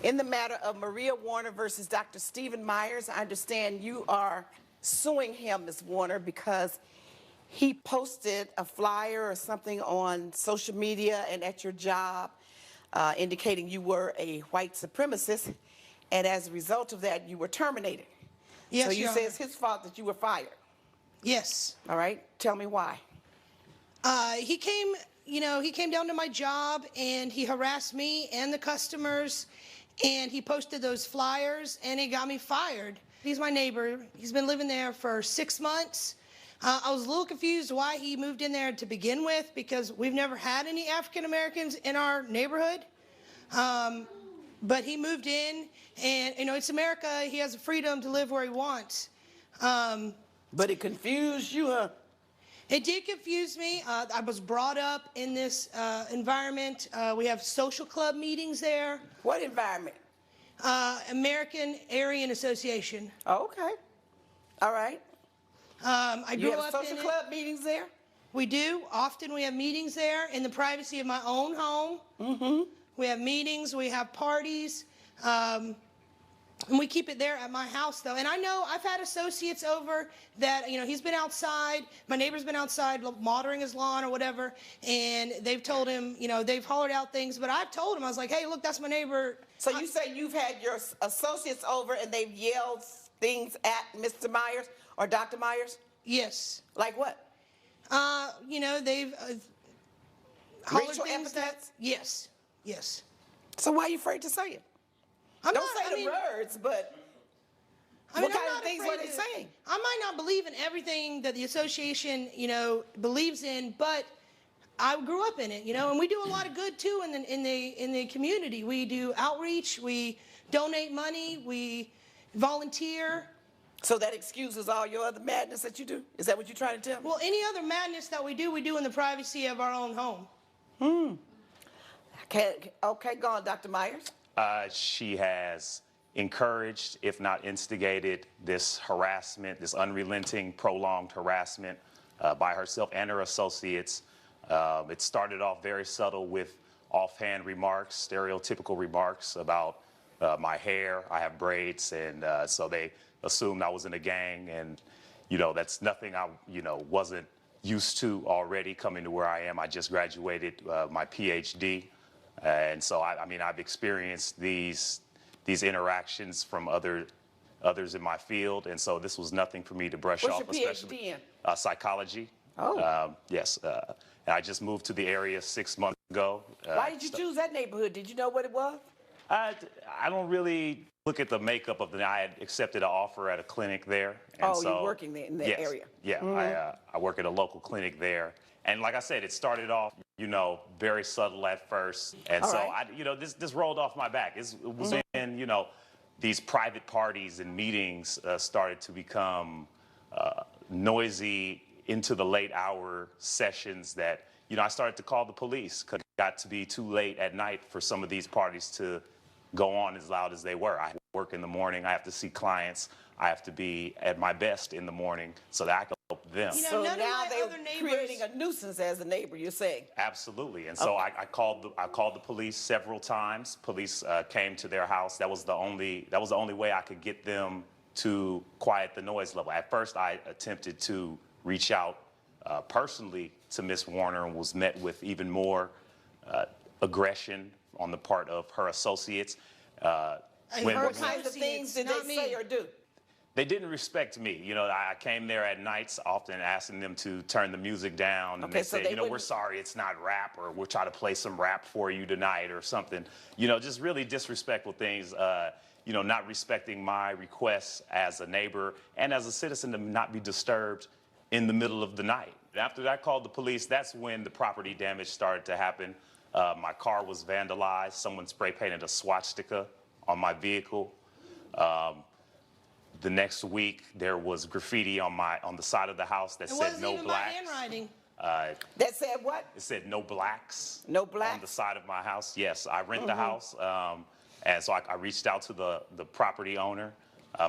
In the matter of Maria Warner versus Dr. Stephen Myers, I understand you are suing him, Ms. Warner, because he posted a flyer or something on social media and at your job indicating you were a white supremacist, and as a result of that, you were terminated. Yes, so you Your say Honor. it's his fault that you were fired. Yes. All right, tell me why. He came down to my job and he harassed me and the customers, and he posted those flyers and he got me fired. He's my neighbor. He's been living there for 6 months. I was a little confused why he moved in there to begin with, because we've never had any African Americans in our neighborhood. But he moved in, and it's America. He has the freedom to live where he wants. But it confused you, huh? It did confuse me. I was brought up in this environment. We have social club meetings there. What environment? American Aryan Association. Oh, okay. All right. I grew You have up social in it. club meetings there? We do. Often we have meetings there in the privacy of my own home. Mm-hmm. We have meetings. We have parties. And we keep it there at my house, though. And I know I've had associates over that, he's been outside. My neighbor's been outside watering his lawn or whatever. And they've told him, they've hollered out things. But I've told him, I was like, hey, look, that's my neighbor. So you say you've had your associates over and they've yelled things at Mr. Myers or Dr. Myers? Yes. Like what? They've hollered Racial things that. epithets? Yes. Yes. So why are you afraid to say it? I'm Don't not, say the words, but I'm what kind not of things afraid were they to- saying? I might not believe in everything that the association, believes in, but I grew up in it, and we do a lot of good too in the community. We do outreach, we donate money, we volunteer. So that excuses all your other madness that you do? Is that what you're trying to tell me? Well, any other madness that we do in the privacy of our own home. Okay, go on, Dr. Myers. She has encouraged, if not instigated, this harassment, this unrelenting, prolonged harassment by herself and her associates. It started off very subtle with offhand remarks, stereotypical remarks about my hair. I have braids, and so they assumed I was in a gang, and that's nothing I wasn't used to already coming to where I am. I just graduated my PhD, and so I've experienced these interactions from others in my field, and so this was nothing for me to brush What's off. your PhD especially in? Psychology. Oh. Yes. And I just moved to the area 6 months ago. Why did you choose that neighborhood? Did you know what it was? I don't really look at the makeup of I had accepted an offer at a clinic there. And so, you're working there in that yes, area. Yeah, I work at a local clinic there. And like I said, it started off, very subtle at first. And All so, right. this rolled off my back. It was in, these private parties and meetings started to become noisy into the late hour sessions that, I started to call the police because it got to be too late at night for some of these parties to go on as loud as they were. I work in the morning. I have to see clients. I have to be at my best in the morning so that I can help them. So none of now my they're other neighbors- creating a nuisance as a neighbor, you're saying? Absolutely. And so I called the police several times. Police came to their house. That was the only way I could get them to quiet the noise level. At first, I attempted to reach out personally to Ms. Warner and was met with even more aggression on the part of her associates. What kinds of things did not they me. say or do? They didn't respect me. I came there at nights, often asking them to turn the music down. And Okay, they so said, they we're wouldn't- sorry, it's not rap, or we'll try to play some rap for you tonight or something. Just really disrespectful things. Not respecting my requests as a neighbor and as a citizen to not be disturbed in the middle of the night. After I called the police, that's when the property damage started to happen. My car was vandalized. Someone spray painted a swastika on my vehicle. The next week, there was graffiti on the side of the house that It said wasn't no even blacks. my handwriting. That said what? It said no blacks. No On blacks? the side of my house. Yes, I rent the house. And so I reached out to the property owner,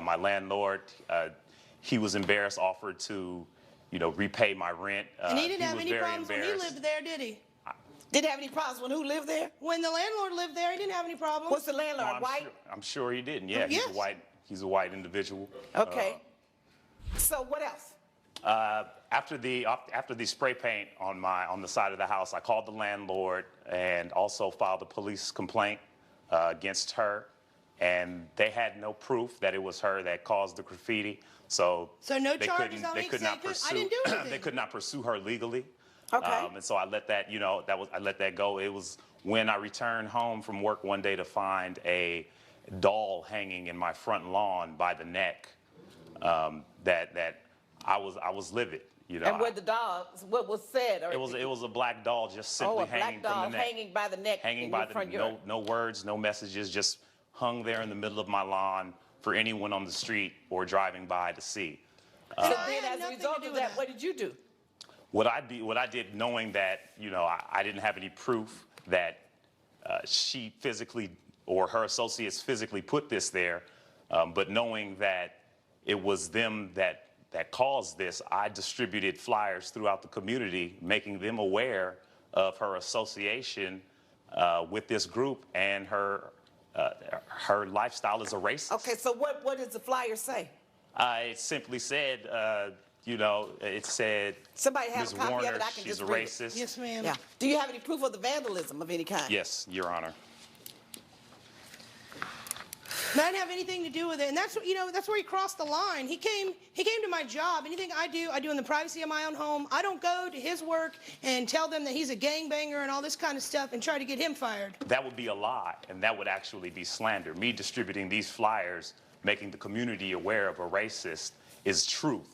my landlord. He was embarrassed, offered to, repay my rent. And he didn't have was any very problems when he embarrassed. lived there, did he? Didn't have any problems when who lived there? When the landlord lived there, he didn't have any problems. What's the No, landlord, white? I'm sure he didn't. Yeah, Yes. he's a white individual. Okay. So what else? After the spray paint on the side of the house, I called the landlord and also filed a police complaint against her. And they had no proof that it was her that caused the graffiti. So no they charges couldn't, on they me could 'cause not pursue. I didn't do anything. They could not pursue her legally. Okay. And so I let that, I let that go. It was when I returned home from work one day to find a doll hanging in my front lawn by the neck. That I was livid. And where the dog, what was said? Or It was a black doll just simply a hanging black doll from the neck. hanging by the neck. Hanging in by your the front yard. no words, no messages, just hung there in the middle of my lawn for anyone on the street or driving by to see. So I then, had as a nothing to result do of with that, that. what did you do? What I did, knowing that I didn't have any proof that she physically or her associates physically put this there, but knowing that it was them that caused this, I distributed flyers throughout the community, making them aware of her association with this group and her lifestyle as a racist. Okay, so what does the flyer say? It simply said, it said, Somebody have Ms. a copy Warner, of it, I can she's just a read it. racist. Yes, ma'am. Yeah. Do you have any proof of the vandalism of any kind? Yes, Your Honor. I didn't have anything to do with it, and that's where he crossed the line. He came to my job. Anything I do in the privacy of my own home. I don't go to his work and tell them that he's a gangbanger and all this kind of stuff and try to get him fired. That would be a lie, and that would actually be slander. Me distributing these flyers, making the community aware of a racist, is truth.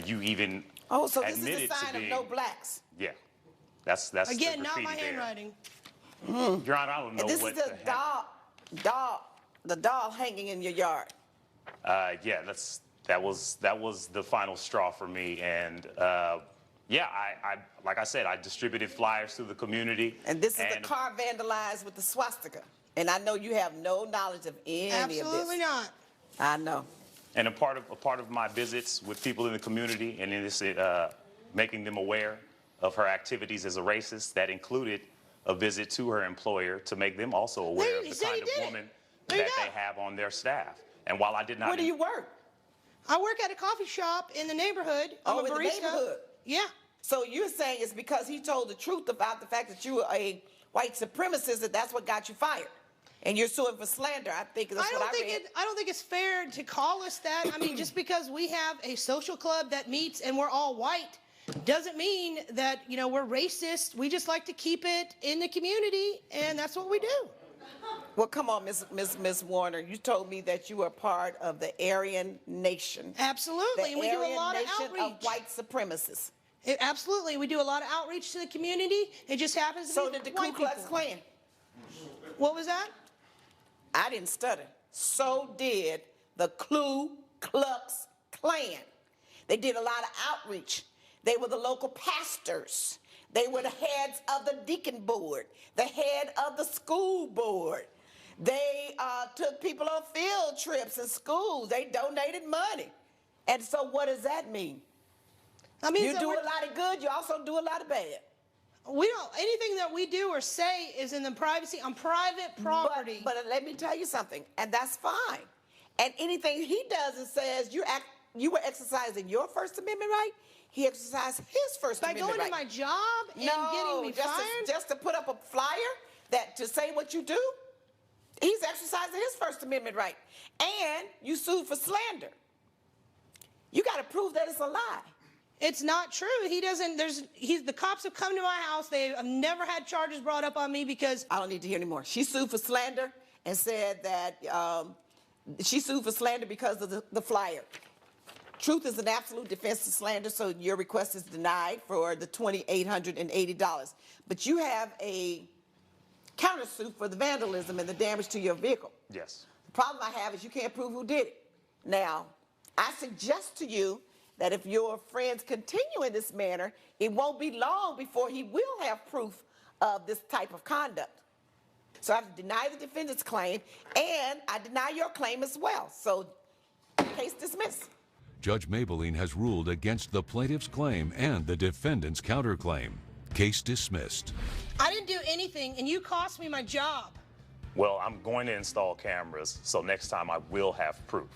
You even Oh, so this is admitted a sign to of being, no blacks. Yeah, that's Again, the not my graffiti there. handwriting. Your Honor, I don't know And this what is the doll hanging in your yard. Yeah, that was the final straw for me, and yeah, I like I said, I distributed flyers through the community. And this is the car vandalized with the swastika. And I know you have no knowledge of any of this. Absolutely not. I know. And a part of my visits with people in the community and in this, making them aware of her activities as a racist, that included a visit to her employer to make them also aware of He the said he kind of did it. woman There you that go. they have on their staff. And while I did not, Where do you work? I work at a coffee shop in the neighborhood. I'm Oh, a in the barista. neighborhood? Yeah. So you're saying it's because he told the truth about the fact that you were a white supremacist that's what got you fired. And you're suing for slander. I think that's what I read. I don't think it's fair to call us that. I mean, just because we have a social club that meets and we're all white doesn't mean that, we're racist. We just like to keep it in the community, and that's what we do. Well, come on, Miss Warner. You told me that you were part of the Aryan Nation. Absolutely. The And we do a Aryan lot of Nation outreach. of white supremacists. Absolutely. We do a lot of outreach to the community. It just happens to So be did the Ku white Klux people. Klan. What was that? I didn't study. So did the Ku Klux Klan. They did a lot of outreach. They were the local pastors. They were the heads of the deacon board, the head of the school board. They took people on field trips in schools. They donated money. And so what does that mean? I mean, You so do we're- a lot of good, you also do a lot of bad. we don't. Anything that we do or say is in the privacy on private property. But let me tell you something, and that's fine. And anything he does and says, you were exercising your First Amendment right, he exercised his First by Amendment going right. to my job and getting me fired. Just to put up a flyer to say what you do, he's exercising his First Amendment right. And you sued for slander. You got to prove that it's a lie. It's not true. He doesn't. The cops have come to my house. They have never had charges brought up on me because I don't need to hear anymore. She sued for slander and said that she sued for slander because of the flyer. Truth is an absolute defense to slander, so your request is denied for the $2,880. But you have a countersuit for the vandalism and the damage to your vehicle. yes. The problem I have is you can't prove who did it. Now, I suggest to you that if your friends continue in this manner, it won't be long before he will have proof of this type of conduct. So I have to deny the defendant's claim, and I deny your claim as well. So, case dismissed. Judge Mablean has ruled against the plaintiff's claim and the defendant's counterclaim. Case dismissed. I didn't do anything, and you cost me my job. Well, I'm going to install cameras, so next time I will have proof.